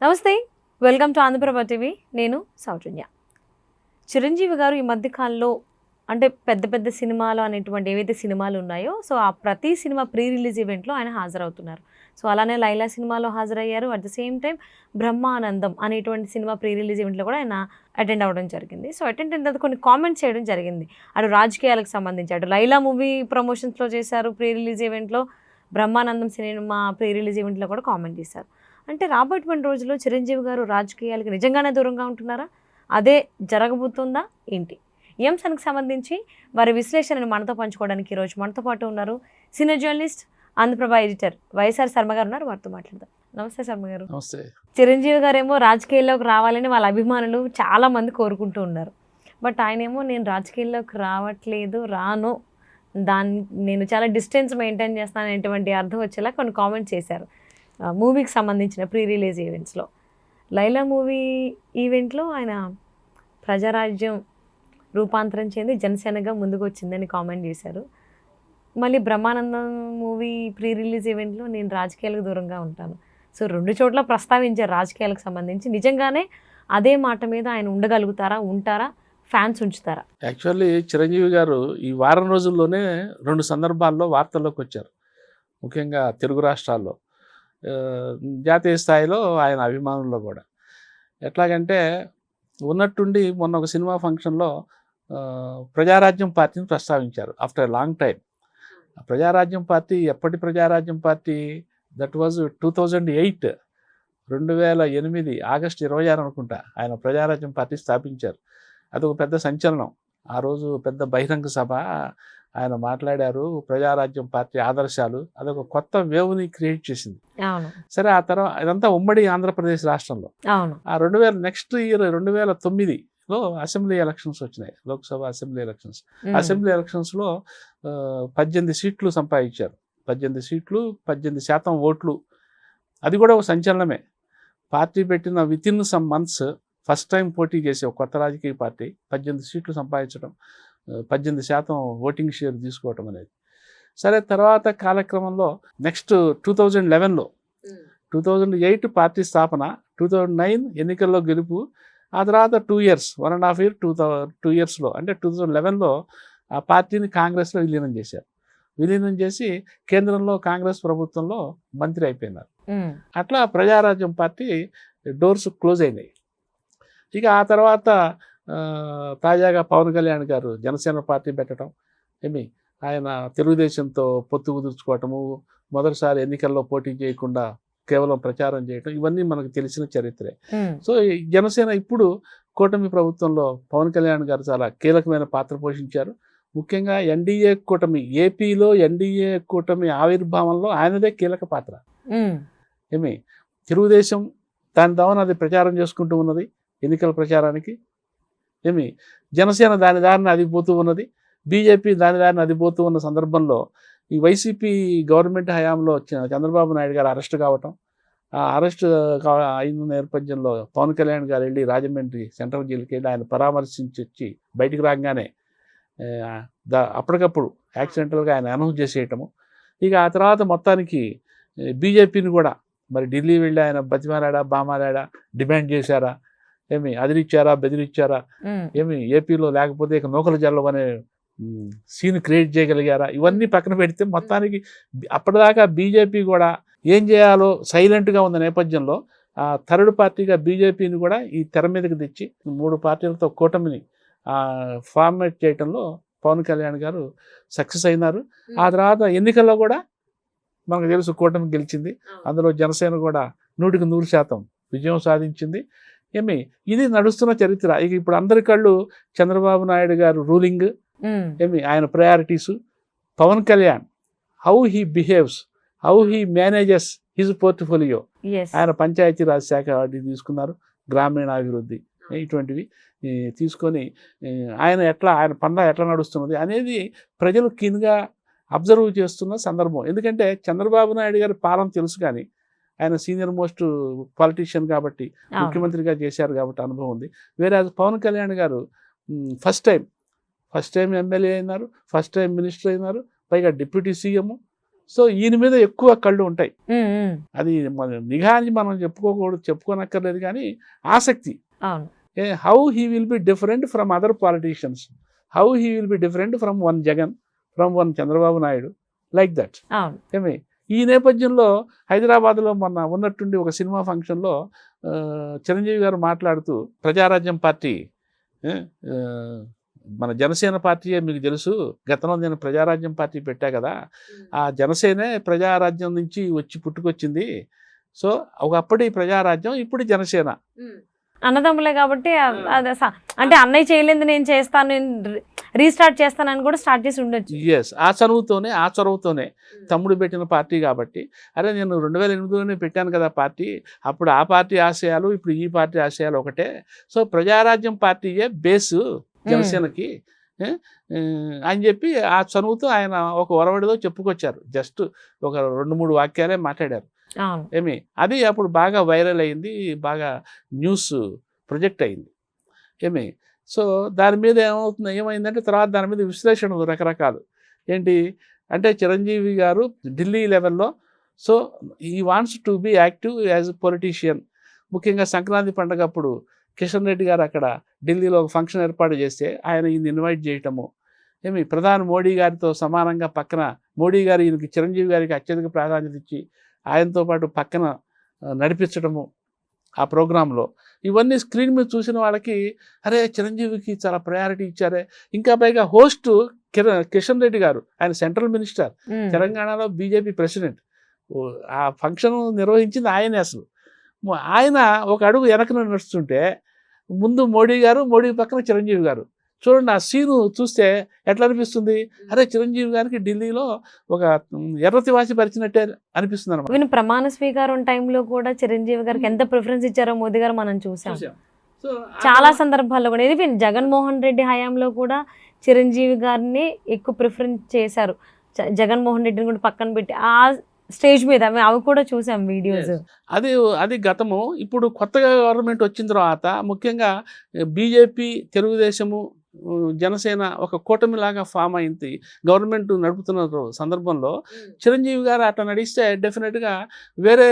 నమస్తే, welcome to Andhraprabha TV. నేను సౌజన్య. చిరంజీవి గారు ఈ మధ్యకాలంలో అంటే పెద్ద పెద్ద సినిమాలు అనేటువంటి ఏవైతే సినిమాలు ఉన్నాయో సో ఆ ప్రతి సినిమా ప్రీ రిలీజ్ ఈవెంట్లో ఆయన హాజరవుతున్నారు. సో అలానే లైలా సినిమాలో హాజరయ్యారు. At the same time Brahmanandam అనేటువంటి సినిమా ప్రీ రిలీజ్ ఈవెంట్లో కూడా ఆయన అటెండ్ అవ్వడం జరిగింది. సో అటెండ్ అయిన తర్వాత కొన్ని కామెంట్స్ చేయడం జరిగింది. అటు రాజకీయాలకు సంబంధించి అటు లైలా మూవీ ప్రమోషన్స్లో చేశారు, ప్రీ రిలీజ్ ఈవెంట్లో బ్రహ్మానందం సినిమా ప్రీ రిలీజ్ ఈవెంట్లో కూడా కామెంట్ చేశారు. అంటే రాబోయేటువంటి రోజుల్లో చిరంజీవి గారు రాజకీయాలకి నిజంగానే దూరంగా ఉంటున్నారా, అదే జరగబోతుందా ఏంటి? ఈ అంశానికి సంబంధించి వారి విశ్లేషణను మనతో పంచుకోవడానికి ఈరోజు మనతో పాటు ఉన్నారు senior journalist, Andhraprabha editor YSR Sharma గారు ఉన్నారు. వారితో మాట్లాడదాం. నమస్తే శర్మ గారు. నమస్తే. చిరంజీవి గారేమో రాజకీయాల్లోకి రావాలని వాళ్ళ అభిమానులు చాలామంది కోరుకుంటూ ఉన్నారు. బట్ ఆయనేమో నేను రాజకీయాల్లోకి రావట్లేదు, రాను, నేను చాలా డిస్టెన్స్ మెయింటైన్ చేస్తాను అనేటువంటి అర్థం వచ్చేలా కొన్ని కామెంట్స్ చేశారు మూవీకి సంబంధించిన ప్రీ రిలీజ్ ఈవెంట్స్లో. లైలా మూవీ ఈవెంట్లో ఆయన ప్రజారాజ్యం రూపాంతరం చెంది జనసేనగా ముందుకు వచ్చిందని కామెంట్ చేశారు. మళ్ళీ బ్రహ్మానందం మూవీ ప్రీ రిలీజ్ ఈవెంట్లో నేను రాజకీయాలకు దూరంగా ఉంటాను. సో రెండు చోట్ల ప్రస్తావించారు రాజకీయాలకు సంబంధించి. నిజంగానే అదే మాట మీద ఆయన ఉండగలుగుతారా, ఉంటారా, ఫ్యాన్స్ ఉంచుతారా? యాక్చువల్లీ చిరంజీవి గారు ఈ వారం రోజుల్లోనే 2 సందర్భాల్లో వార్తల్లోకి వచ్చారు. ముఖ్యంగా తెలుగు రాష్ట్రాల్లో, జాతీయ స్థాయిలో ఆయన అభిమానుల్లో కూడా. ఎట్లాగంటే ఉన్నట్టుండి మొన్న ఒక సినిమా ఫంక్షన్లో ప్రజారాజ్యం పార్టీని ప్రస్తావించారు after long time. Prajarajyam party ఎప్పటి Prajarajyam party? That was 2008, 2008 August 26 అనుకుంటా ఆయన ప్రజారాజ్యం పార్టీ స్థాపించారు. అదొక పెద్ద సంచలనం. ఆ రోజు పెద్ద బహిరంగ సభ ఆయన మాట్లాడారు. ప్రజారాజ్యం పార్టీ ఆదర్శాలు అదొక కొత్త వేవ్ని క్రియేట్ చేసింది. సరే, ఆ తర్వాత ఇదంతా ఉమ్మడి ఆంధ్రప్రదేశ్ రాష్ట్రంలో. ఆ 2009లో అసెంబ్లీ ఎలక్షన్స్ వచ్చినాయి, లోక్సభ అసెంబ్లీ ఎలక్షన్స్. అసెంబ్లీ ఎలక్షన్స్లో 18 సీట్లు సంపాదించారు. 18 సీట్లు, 18% ఓట్లు. అది కూడా ఒక సంచలనమే. పార్టీ పెట్టిన within some months first time పోటీ చేసే ఒక కొత్త రాజకీయ పార్టీ 18 సీట్లు సంపాదించడం, 18% ఓటింగ్ షేర్ తీసుకోవటం అనేది. సరే, తర్వాత కాలక్రమంలో నెక్స్ట్ 2011లో 2008 పార్టీ స్థాపన, 2009 ఎన్నికల్లో గెలుపు. ఆ తర్వాత 2 years, 1.5 year, 2 yearsలో అంటే 2011లో ఆ పార్టీని కాంగ్రెస్లో విలీనం చేశారు. విలీనం చేసి కేంద్రంలో కాంగ్రెస్ ప్రభుత్వంలో మంత్రి అయిపోయినారు. అట్లా ప్రజారాజ్యం పార్టీ డోర్స్ క్లోజ్ అయినాయి. ఇక ఆ తర్వాత తాజాగా పవన్ కళ్యాణ్ గారు జనసేన పార్టీ పెట్టడం, ఆయన తెలుగుదేశంతో పొత్తు కుదుర్చుకోవటము, మొదటిసారి ఎన్నికల్లో పోటీ చేయకుండా కేవలం ప్రచారం చేయటం, ఇవన్నీ మనకు తెలిసిన చరిత్రే. సో జనసేన ఇప్పుడు కూటమి ప్రభుత్వంలో పవన్ కళ్యాణ్ గారు చాలా కీలకమైన పాత్ర పోషించారు. ముఖ్యంగా ఎన్డీఏ కూటమి, ఏపీలో ఎన్డీఏ కూటమి ఆవిర్భావంలో ఆయనదే కీలక పాత్ర. తెలుగుదేశం దాని దావన అది ప్రచారం చేసుకుంటూ ఉన్నది ఎన్నికల ప్రచారానికి. జనసేన దాని దారిని అది పోతూ ఉన్నది, బీజేపీ దాని దారిని అది పోతూ ఉన్న సందర్భంలో ఈ వైసీపీ గవర్నమెంట్ హయాంలో చంద్రబాబు నాయుడు గారు అరెస్ట్ కావటం, ఆ అరెస్ట్ అయిన నేపథ్యంలో పవన్ కళ్యాణ్ గారు వెళ్ళి రాజమండ్రి సెంట్రల్ జైలుకి వెళ్ళి ఆయన పరామర్శించి వచ్చి బయటికి రాగానే అప్పటికప్పుడు యాక్సిడెంటల్గా ఆయన అనౌన్స్ చేసేయటము. ఇక ఆ తర్వాత మొత్తానికి బీజేపీని కూడా మరి ఢిల్లీ వెళ్ళి ఆయన బతిమాలాడా, బామాలాడా, డిమాండ్ చేశారా, అదిరిచ్చారా, బెదిరిచ్చారా, ఏపీలో లేకపోతే ఇక నూకలు జల్లవనే సీన్ క్రియేట్ చేయగలిగారా, ఇవన్నీ పక్కన పెడితే మొత్తానికి అప్పటిదాకా బీజేపీ కూడా ఏం చేయాలో సైలెంట్గా ఉన్న నేపథ్యంలో ఆ థర్డ్ పార్టీగా బీజేపీని కూడా ఈ తెర మీదకి తెచ్చి 3 పార్టీలతో కూటమిని ఫార్మేట్ చేయడంలో పవన్ కళ్యాణ్ గారు సక్సెస్ అయినారు. ఆ తర్వాత ఎన్నికల్లో కూడా మనకు తెలుసు కూటమి గెలిచింది. అందులో జనసేన కూడా 100% విజయం సాధించింది. ఇది నడుస్తున్న చరిత్ర. ఇక ఇప్పుడు అందరి కళ్ళు చంద్రబాబు నాయుడు గారు రూలింగ్, ఆయన priorities, Pawan Kalyan how he behaves, how he manages his portfolio. ఆయన పంచాయతీరాజ్ శాఖ తీసుకున్నారు, గ్రామీణాభివృద్ధి, ఇటువంటివి తీసుకొని ఆయన పందా ఎట్లా నడుస్తున్నది అనేది ప్రజలు కీన్గా అబ్జర్వ్ చేస్తున్న సందర్భం. ఎందుకంటే చంద్రబాబు నాయుడు గారి పాలన తెలుసు, కానీ ఆయన సీనియర్ మోస్ట్ పాలిటీషియన్ కాబట్టి, ముఖ్యమంత్రిగా చేశారు కాబట్టి అనుభవం ఉంది. వేరే పవన్ కళ్యాణ్ గారు ఫస్ట్ టైం ఎమ్మెల్యే అయినారు, ఫస్ట్ టైం మినిస్టర్ అయినారు, పైగా డిప్యూటీ సీఎం, సో ఈయన మీద ఎక్కువ కళ్ళు ఉంటాయి. ఉమ్, ఉమ్. అది మన నిఘా అని మనం చెప్పుకోనక్కర్లేదు, కానీ ఆసక్తి. అవును. How he will be different from other politicians, how he will be different from one Jagan, from one Chandrababu Naidu, like that. అవును. ఏమి ఈ నేపథ్యంలో హైదరాబాద్లో మొన్న ఉన్నట్టుండి ఒక సినిమా ఫంక్షన్లో చిరంజీవి గారు మాట్లాడుతూ, ప్రజారాజ్యం పార్టీ ఆ, మన జనసేన పార్టీయే మీకు తెలుసు, గతంలో నేను ప్రజారాజ్యం పార్టీ పెట్టా కదా, ఆ జనసేనే ప్రజారాజ్యం నుంచి పుట్టుకొచ్చింది. సో ఒకప్పటి ప్రజారాజ్యం, ఇప్పుడు జనసేన. అన్నదమ్ములే కాబట్టి అంటే అన్నయ్య చేయలేదు నేను చేస్తాను, రీస్టార్ట్ చేస్తానని కూడా స్టార్ట్ చేసి ఉండొచ్చు. ఎస్, ఆ చొరవతోనే తమ్ముడు పెట్టిన పార్టీ కాబట్టి, అరే నేను 2008లోనే పెట్టాను కదా పార్టీ, అప్పుడు ఆ పార్టీ ఆశయాలు ఇప్పుడు ఈ పార్టీ ఆశయాలు ఒకటే, సో ప్రజారాజ్యం పార్టీయే బేసు జనసేనకి అని చెప్పి ఆ చనువుతో ఆయన ఒక ఒరవడిలో చెప్పుకొచ్చారు. జస్ట్ ఒక 2-3 వాక్యాలే మాట్లాడారు. ఏమి అది అప్పుడు బాగా వైరల్ అయింది, బాగా న్యూస్ ప్రొజెక్ట్ అయింది. ఏమి సో దాని మీద ఏమైందంటే తర్వాత దాని మీద విశ్లేషణలు రకరకాలు. ఏంటి అంటే చిరంజీవి గారు ఢిల్లీ లెవెల్లో, so he wants to be active as a politician. ముఖ్యంగా సంక్రాంతి పండుగ అప్పుడు కిషన్ రెడ్డి గారు అక్కడ ఢిల్లీలో ఒక ఫంక్షన్ ఏర్పాటు చేస్తే ఆయన ఈయన ఇన్వైట్ చేయటము, ఏమి ప్రధాని మోడీ గారితో సమానంగా పక్కన మోడీ గారు ఈయనకి చిరంజీవి గారికి అత్యధిక ప్రాధాన్యత ఇచ్చి ఆయనతో పాటు పక్కన నడిపించడము ఆ ప్రోగ్రాంలో. ఇవన్నీ స్క్రీన్ మీద చూసిన వాళ్ళకి అరే చిరంజీవికి చాలా ప్రయారిటీ ఇచ్చారే. ఇంకా పైగా హోస్ట్ కిషన్ రెడ్డి గారు, ఆయన సెంట్రల్ మినిస్టర్, తెలంగాణలో బీజేపీ ప్రెసిడెంట్, ఆ ఫంక్షన్ నిర్వహించింది ఆయనే. అసలు ఆయన ఒక అడుగు వెనకన నడుస్తుంటే ముందు మోడీ గారు, మోడీ పక్కన చిరంజీవి గారు. చూడండి ఆ సీను చూస్తే ఎట్లా అనిపిస్తుంది, అరే చిరంజీవి గారికి ఢిల్లీలో ఒక ఎర్రతివాసి పరిచినట్టే అనిపిస్తుంది అనమాట. ఈవెన్ ప్రమాణ స్వీకారం టైంలో కూడా చిరంజీవి గారికి ఎంత ప్రిఫరెన్స్ ఇచ్చారో మోదీ గారు మనం చూసాం చాలా సందర్భాల్లో కూడా. ఈవెన్ జగన్మోహన్ రెడ్డి హయాంలో కూడా చిరంజీవి గారిని ఎక్కువ ప్రిఫరెన్స్ చేశారు. జగన్మోహన్ రెడ్డిని కూడా పక్కన పెట్టి ఆ స్టేజ్ మీద అవి కూడా చూసాం వీడియోస్. అది గతము. ఇప్పుడు కొత్తగా గవర్నమెంట్ వచ్చిన తర్వాత ముఖ్యంగా బీజేపీ, తెలుగుదేశము, జనసేన ఒక కూటమిలాగా ఫామ్ అయింది గవర్నమెంట్ నడుపుతున్న సందర్భంలో చిరంజీవి గారు అట్లా నడిస్తే డెఫినెట్గా వేరే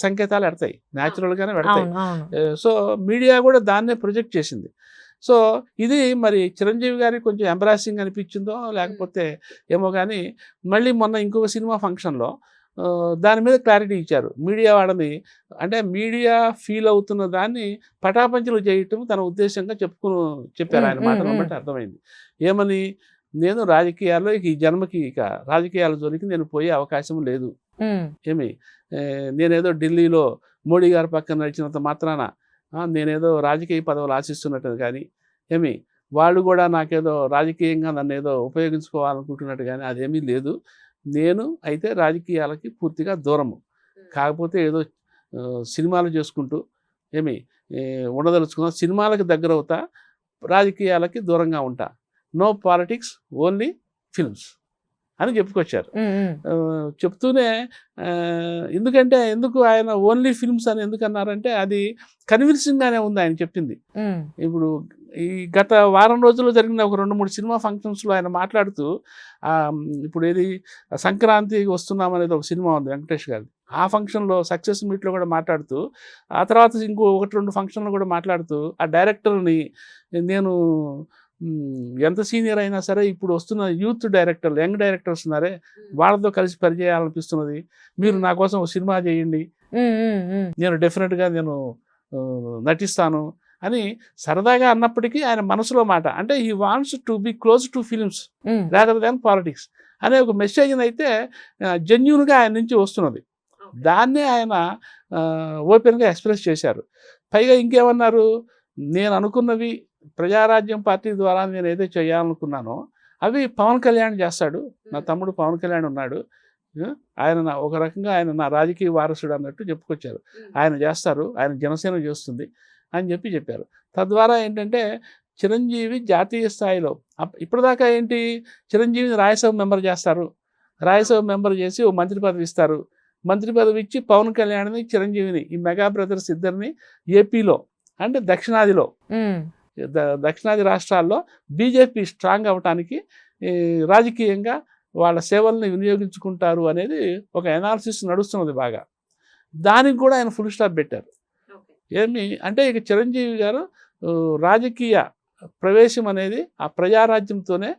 సంకేతాలు ఎడతాయి, న్యాచురల్గానే పెడతాయి. సో మీడియా కూడా దాన్నే ప్రొజెక్ట్ చేసింది. సో ఇది మరి చిరంజీవి గారికి కొంచెం ఎంబరాసింగ్ అనిపించిందో లేకపోతే ఏమో కానీ, మళ్ళీ మొన్న ఇంకొక సినిమా ఫంక్షన్లో దాని మీద క్లారిటీ ఇచ్చారు. మీడియా వాళ్ళని, అంటే మీడియా ఫీల్ అవుతున్న దాన్ని పటాపంచలు చేయటం తన ఉద్దేశంగా చెప్పారు. ఆయన మాటలను బట్టి అర్థమైంది. ఏమని, నేను రాజకీయాల్లో ఈ జన్మకి ఇక రాజకీయాల జోలికి నేను పోయే అవకాశం లేదు. ఏమి నేనేదో ఢిల్లీలో మోడీ గారి పక్కన నడిచినంత మాత్రాన నేనేదో రాజకీయ పదవులు ఆశిస్తున్నట్టు కానీ, ఏమి వాళ్ళు కూడా నాకేదో రాజకీయంగా నన్ను ఏదో ఉపయోగించుకోవాలనుకుంటున్నట్టు కానీ అదేమీ లేదు. నేను అయితే రాజకీయాలకి పూర్తిగా దూరము. కాకపోతే ఏదో సినిమాలు చేసుకుంటూ ఉండదలుచుకున్నా, సినిమాలకు దగ్గర అవుతా, రాజకీయాలకి దూరంగా ఉంటా. నో పాలిటిక్స్, ఓన్లీ ఫిల్మ్స్ అని చెప్పుకొచ్చారు. చెప్తూనే ఎందుకు ఆయన ఓన్లీ ఫిల్మ్స్ అని ఎందుకు అన్నారంటే అది కన్విన్సింగ్గానే ఉంది ఆయన చెప్పింది. ఇప్పుడు ఈ గత వారం రోజుల్లో జరిగిన ఒక 2-3 సినిమా ఫంక్షన్స్లో ఆయన మాట్లాడుతూ, ఇప్పుడు ఏది సంక్రాంతి వస్తున్నామనేది ఒక సినిమా ఉంది వెంకటేష్ గారిది, ఆ ఫంక్షన్లో సక్సెస్ మీట్లో కూడా మాట్లాడుతూ, ఆ తర్వాత ఇంకో 1-2 ఫంక్షన్లు కూడా మాట్లాడుతూ, ఆ డైరెక్టర్ని నేను ఎంత సీనియర్ అయినా సరే ఇప్పుడు వస్తున్న యూత్ డైరెక్టర్లు, యంగ్ డైరెక్టర్స్ ఉన్నారే, వాళ్ళతో కలిసి పనిచేయాలనిపిస్తున్నది, మీరు నా కోసం ఒక సినిమా చేయండి, నేను డెఫినెట్గా నేను నటిస్తాను అని సరదాగా అన్నప్పటికీ ఆయన మనసులో మాట, అంటే he wants to be close to films rather than politics అనే ఒక మెసేజ్ అయితే జెన్యూన్గా ఆయన నుంచి వస్తున్నది. దాన్నే ఆయన ఓపెన్గా ఎక్స్ప్రెస్ చేశారు. పైగా ఇంకేమన్నారు, నేను అనుకున్నవి ప్రజారాజ్యం పార్టీ ద్వారా నేను ఏదో చేయాలనుకున్నానో అవి పవన్ కళ్యాణ్ చేస్తాడు, నా తమ్ముడు పవన్ కళ్యాణ్ ఉన్నాడు, ఆయన ఒక రకంగా ఆయన నా రాజకీయ వారసుడు అన్నట్టు చెప్పుకొచ్చారు. ఆయన చేస్తారు, ఆయన జనసేన చేస్తుంది అని చెప్పారు. తద్వారా ఏంటంటే చిరంజీవి జాతీయ స్థాయిలో ఇప్పటిదాకా ఏంటి, చిరంజీవిని రాజ్యసభ మెంబర్ చేస్తారు, రాజ్యసభ మెంబర్ చేసి ఓ మంత్రి పదవి ఇస్తారు, మంత్రి పదవి ఇచ్చి పవన్ కళ్యాణ్ని, చిరంజీవిని, ఈ మెగా బ్రదర్స్ ఇద్దరిని ఏపీలో అంటే దక్షిణాది రాష్ట్రాల్లో బీజేపీ స్ట్రాంగ్ అవ్వటానికి రాజకీయంగా వాళ్ళ సేవల్ని వినియోగించుకుంటారు అనేది ఒక ఎనాలిసిస్ నడుస్తున్నది బాగా. దానికి కూడా ఆయన ఫుల్ స్టాప్ పెట్టారు. అంటే ఇక చిరంజీవి గారు రాజకీయ ప్రవేశం అనేది ఆ ప్రజారాజ్యంతోనే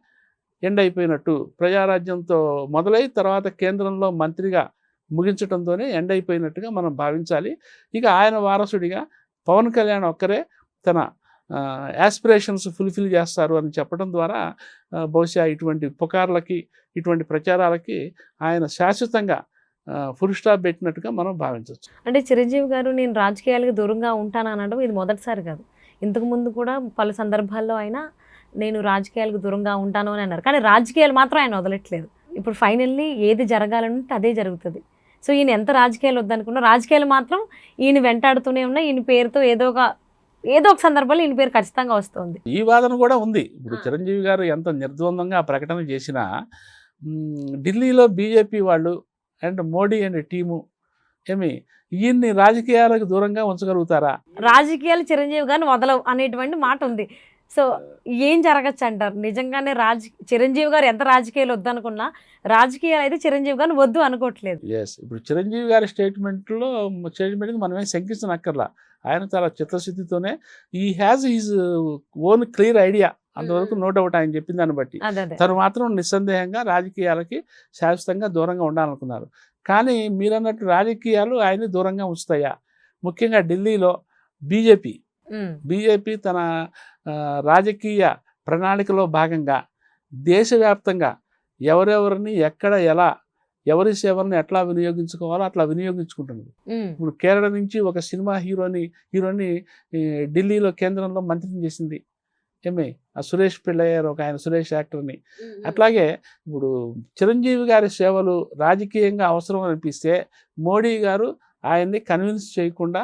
ఎండ్ అయిపోయినట్టు, ప్రజారాజ్యంతో మొదలై తర్వాత కేంద్రంలో మంత్రిగా ముగించడంతోనే ఎండ్ అయిపోయినట్టుగా మనం భావించాలి. ఇక ఆయన వారసుడిగా పవన్ కళ్యాణ్ ఒక్కరే తన యాస్పిరేషన్స్ ఫుల్ఫిల్ చేస్తారు అని చెప్పడం ద్వారా బహుశా ఇటువంటి పుకార్లకి, ఇటువంటి ప్రచారాలకి ఆయన శాశ్వతంగా ఫుల్ స్టాప్ పెట్టినట్టుగా మనం భావించవచ్చు. అంటే చిరంజీవి గారు నేను రాజకీయాలకు దూరంగా ఉంటాను అనడం ఇది మొదటిసారి కాదు. ఇంతకుముందు కూడా పలు సందర్భాల్లో అయినా నేను రాజకీయాలకు దూరంగా ఉంటాను అని అన్నారు. కానీ రాజకీయాలు మాత్రం ఆయన వదలట్లేదు. ఇప్పుడు ఫైనల్లీ ఏది జరగాలంటే అదే జరుగుతుంది. సో ఈయన ఎంత రాజకీయాలు వద్దనుకున్నా రాజకీయాలు మాత్రం ఈయన వెంటాడుతూనే ఉన్నాయి. ఈయన పేరుతో ఏదో ఒక సందర్భంలో ఈయన పేరు ఖచ్చితంగా వస్తుంది. ఈ వాదన కూడా ఉంది. ఇప్పుడు చిరంజీవి గారు ఎంత నిర్ద్వందంగా ప్రకటన చేసినా ఢిల్లీలో బీజేపీ వాళ్ళు అండ్ మోడీ అండ్ టీము ఈయన్ని రాజకీయాలకు దూరంగా ఉంచగలుగుతారా? రాజకీయాలు చిరంజీవి గారిని వదలవు అనేటువంటి మాట ఉంది. సో ఏం జరగచ్చు అంటారు? నిజంగానే చిరంజీవి గారు ఎంత రాజకీయాలు వద్దు అనుకున్నా రాజకీయాలు అయితే చిరంజీవి గారిని వద్దు అనుకోవట్లేదు. ఇప్పుడు చిరంజీవి గారి స్టేట్మెంట్కి మనమే శంకించనక్కర్లా. ఆయన చాలా చిత్తశుద్ధితోనే ఈ has his own clear idea, అంతవరకు నో డౌట్ ఆయన చెప్పిన దాన్ని బట్టి. తను మాత్రం నిస్సందేహంగా రాజకీయాలకి శాశ్వతంగా దూరంగా ఉండాలనుకున్నారు. కానీ మీరన్నట్టు రాజకీయాలు ఆయన్ని దూరంగా ఉంచుతాయా? ముఖ్యంగా ఢిల్లీలో బీజేపీ తన రాజకీయ ప్రణాళికలో భాగంగా దేశవ్యాప్తంగా ఎవరెవరిని ఎక్కడ ఎలా ఎవరి సేవల్ని ఎట్లా వినియోగించుకోవాలో అట్లా వినియోగించుకుంటుంది. ఇప్పుడు కేరళ నుంచి ఒక సినిమా హీరోని ఢిల్లీలో కేంద్రంలో మంత్రిని చేసింది. ఆ సురేష్ పిల్లయ్యారు ఒక ఆయన సురేష్ యాక్టర్ని. అట్లాగే ఇప్పుడు చిరంజీవి గారి సేవలు రాజకీయంగా అవసరం అనిపిస్తే మోడీ గారు ఆయన్ని కన్విన్స్ చేయకుండా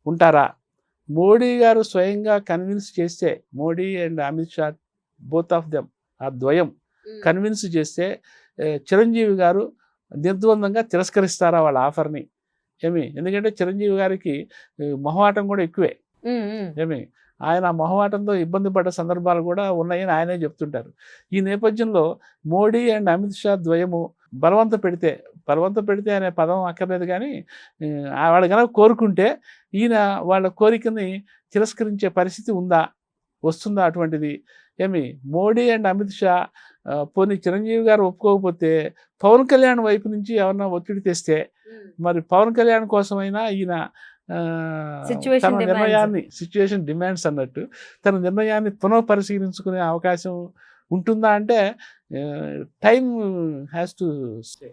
ఉంటారా? మోడీ గారు స్వయంగా కన్విన్స్ చేస్తే, Modi and Amit Shah both of them ఆ ద్వయం కన్విన్స్ చేస్తే చిరంజీవి గారు నిర్ద్వందంగా తిరస్కరిస్తారా వాళ్ళ ఆఫర్ని? ఎందుకంటే చిరంజీవి గారికి మొహమాటం కూడా ఎక్కువే. ఆయన మొహమాటంతో ఇబ్బంది పడ్డ సందర్భాలు కూడా ఉన్నాయని ఆయనే చెప్తుంటారు. ఈ నేపథ్యంలో మోడీ అండ్ అమిత్ షా ద్వయము బలవంత పెడితే అనే పదం అక్కర్లేదు, కానీ వాళ్ళు కనుక కోరుకుంటే ఈయన వాళ్ళ కోరికని తిరస్కరించే పరిస్థితి వస్తుందా అటువంటిది? మోడీ అండ్ అమిత్ షా పోనీ చిరంజీవి గారు ఒప్పుకోకపోతే పవన్ కళ్యాణ్ వైపు నుంచి ఎవరన్నా ఒత్తిడి తెస్తే మరి పవన్ కళ్యాణ్ కోసమైనా ఈయన తన నిర్ణయాన్ని, సిచ్యువేషన్ డిమాండ్స్ అన్నట్టు, తన నిర్ణయాన్ని పునఃపరిశీలించుకునే అవకాశం ఉంటుందా అంటే టైం హ్యాస్ టు.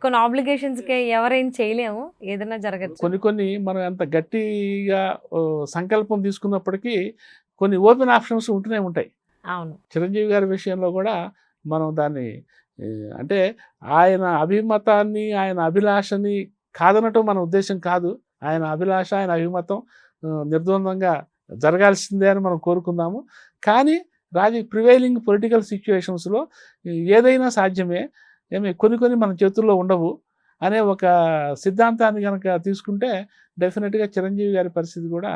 కొన్ని ఆబ్లిగేషన్స్కి ఎవరేం చేయలేము, ఏదైనా జరగచ్చు. కొన్ని మనం ఎంత గట్టిగా సంకల్పం తీసుకున్నప్పటికీ కొన్ని ఓపెన్ ఆప్షన్స్ ఉంటూనే ఉంటాయి. అవును, చిరంజీవి గారి విషయంలో కూడా మనం దాన్ని అంటే ఆయన అభిమతాన్ని, ఆయన అభిలాషని కాదనటం మన ఉద్దేశం కాదు. ఆయన అభిలాష, ఆయన అభిమతం నిర్ద్వందంగా జరగాల్సిందే అని మనం కోరుకుందాము. కానీ ప్రివైలింగ్ పొలిటికల్ సిచ్యువేషన్స్లో ఏదైనా సాధ్యమే, కొన్ని మన చేతుల్లో ఉండవు అనే ఒక సిద్ధాంతాన్ని కనుక తీసుకుంటే డెఫినెట్గా చిరంజీవి గారి పరిస్థితి కూడా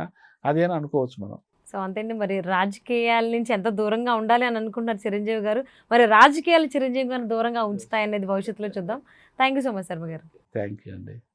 అదేనా అనుకోవచ్చు మనం. సో అంతేండి, మరి రాజకీయాల నుంచి ఎంత దూరంగా ఉండాలి అని అనుకుంటున్నారు చిరంజీవి గారు. మరి రాజకీయాలు చిరంజీవి గారిని దూరంగా ఉంచుతాయనేది భవిష్యత్తులో చూద్దాం. Thank you so much Sharma garu. Thank you అండి.